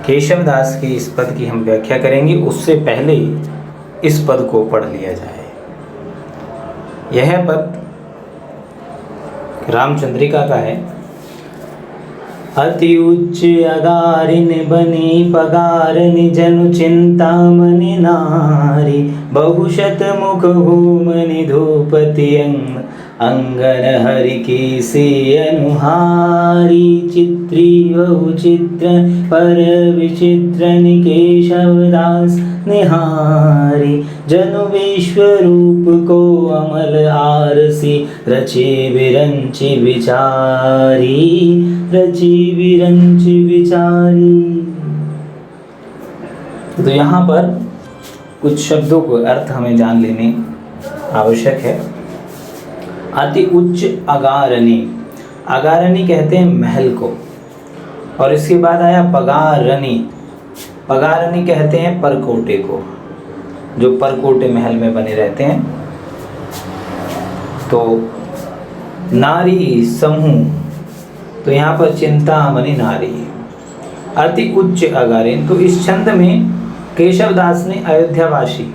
केशवदास की इस पद की हम व्याख्या करेंगे, उससे पहले इस पद को पढ़ लिया जाए। यह पद रामचंद्रिका का है। अति उच्च अगारिन बनी पगारनि जनु चिंतामणि नारी, बहुशत मुख भूमनि धूपति अंगन हरि की सी अनुहारी, चित्री बहु चित्र पर विचित्र केशवदास निहारी, जनु विश्व रूप को अमल आरसी, रची विरंची विचारी, रची विरंची विचारी। तो यहाँ पर कुछ शब्दों को अर्थ हमें जान लेने आवश्यक है। अति उच्च अगारनी, अगारनी कहते हैं महल को, और इसके बाद आया पगारनी, पगारनी कहते हैं परकोटे को, जो परकोटे महल में बने रहते हैं। तो नारी समूह, तो यहाँ पर चिंतामणि नारी, अति उच्च अगारिन। तो इस छंद में केशवदास ने अयोध्यावासी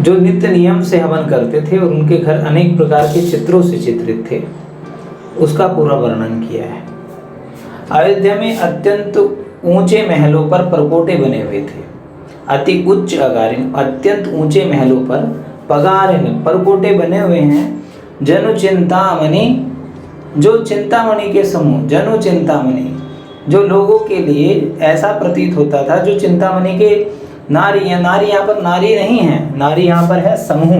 जो नित्य नियम से हवन करते थे और उनके घर अनेक प्रकार के चित्रों से चित्रित थे, उसका पूरा वर्णन किया है। अयोध्या में अत्यंत ऊंचे महलों पर परकोटे बने हुए थे। अति उच्च अगारिन, अत्यंत ऊंचे महलों पर पगारिन, परकोटे बने हुए हैं। जनु चिंतामणि, जो चिंतामणि के समूह, जनु चिंतामणि, जो लोगों के लिए ऐसा प्रतीत होता था, जो चिंतामणि के नारी है। नारी यहाँ पर नारी नहीं है, नारी यहाँ पर है समूह,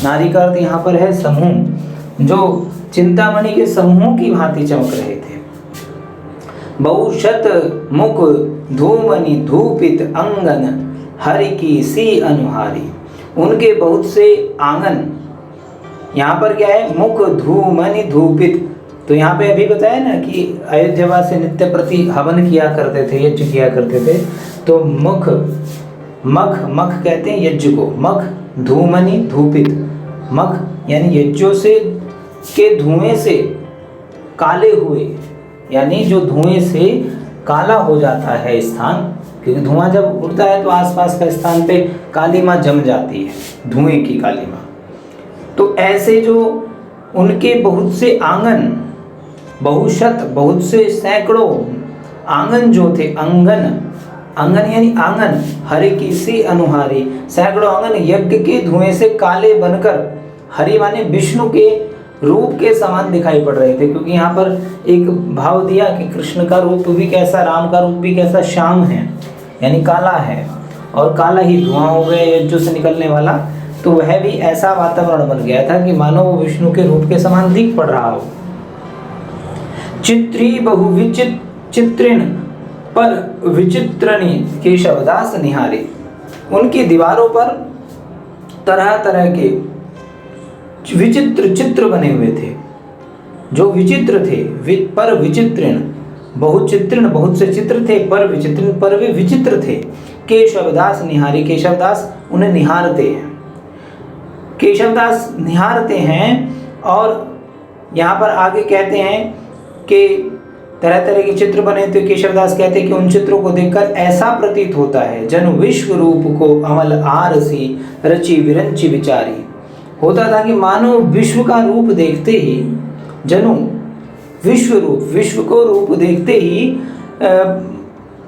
नारी का अर्थ यहाँ पर है समूह, जो चिंतामणि के समूह की भांति चमक रहे थे। बहुशत मुख धूमनि धूपित अंगन हरि की सी अनुहारी, उनके बहुत से आंगन, यहाँ पर क्या है, मुख धूमनि धूपित। तो यहाँ पे अभी बताया ना कि अयोध्यावासी नित्य प्रति हवन किया करते थे, यज्ञ किया करते थे। तो मुख, मख, मख कहते हैं यज्ञ को, मख धूमनि धूपित, मख यानी यज्ञों से के धुएं से काले हुए, यानी जो धुएं से काला हो जाता है स्थान, क्योंकि धुआं जब उड़ता है तो आसपास का स्थान पे कालीमा जम जाती है, धुएं की कालीमा। तो ऐसे जो उनके बहुत से आंगन, बहुशत, बहुत से सैकड़ों आंगन जो थे, अंगन, आंगन यानी आंगन, हरि की सी अनुहारी, सैकड़ों आंगन यज्ञ के धुएं से काले बनकर, हरि माने विष्णु के रूप के समान दिखाई पड़ रहे थे। क्योंकि यहाँ पर एक भाव दिया कि कृष्ण का रूप भी कैसा, राम का रूप भी कैसा, श्याम है यानी काला है, और काला ही धुआं हो गया यज्ञों से निकलने वाला। तो वह भी ऐसा वातावरण बन गया था कि मानो वो विष्णु के रूप के समान दिख पड़ रहा हो। चित्री बहुविचित चित्रिण पर विचित्रनी केशवदास निहारी, उनकी दीवारों पर तरह तरह के विचित्र चित्र बने हुए थे, जो विचित्र थे। पर विचित्रण, बहुत चित्रण, बहुत से चित्र थे, पर विचित्रण, पर वे विचित्र थे। केशवदास निहारी, केशवदास उन्हें निहारते हैं, केशवदास निहारते हैं। और यहाँ पर आगे कहते हैं कि तरह तरह के चित्र बने थे। केशवदास कहते हैं कि उन चित्रों को देखकर ऐसा प्रतीत होता है, जनु विश्व रूप को अमल आरसी, रची विरंची विचारी। होता था कि मानो विश्व का रूप देखते ही, जनु विश्व रूप, विश्व को रूप देखते ही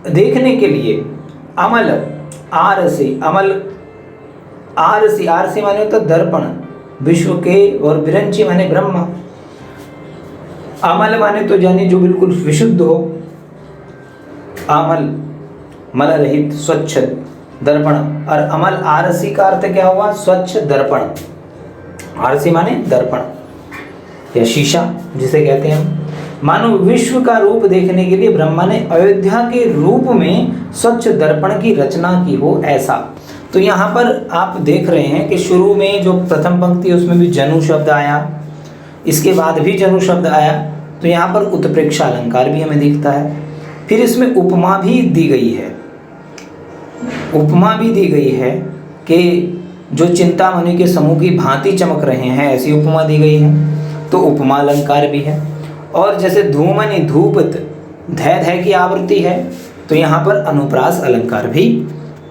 देखने के लिए अमल आरसी, अमल आरसी, आरसी माने तो दर्पण विश्व के, और विरंची माने ब्रह्मा। अमल माने तो यानी जो बिल्कुल विशुद्ध हो, अमल मल रहित स्वच्छ दर्पण। और अमल आरसी का अर्थ क्या हुआ, स्वच्छ दर्पण। आरसी माने दर्पण या शीशा जिसे कहते हैं हम। मानो विश्व का रूप देखने के लिए ब्रह्मा ने अयोध्या के रूप में स्वच्छ दर्पण की रचना की हो, ऐसा। तो यहाँ पर आप देख रहे हैं कि शुरू में जो प्रथम पंक्ति उसमें भी जनु शब्द आया, इसके बाद भी जनु शब्द आया। तो यहाँ पर उत्प्रेक्षा अलंकार भी हमें दिखता है। फिर इसमें उपमा भी दी गई है, उपमा भी दी गई है कि जो चिंतामणि के समूह की भांति चमक रहे हैं, ऐसी उपमा दी गई है। तो उपमा अलंकार भी है। और जैसे धूमनि धूपत, धै धै की आवृत्ति है, तो यहाँ पर अनुप्रास अलंकार भी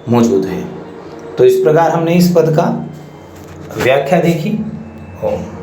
मौजूद है। तो इस प्रकार हमने इस पद का व्याख्या देखी। ओम।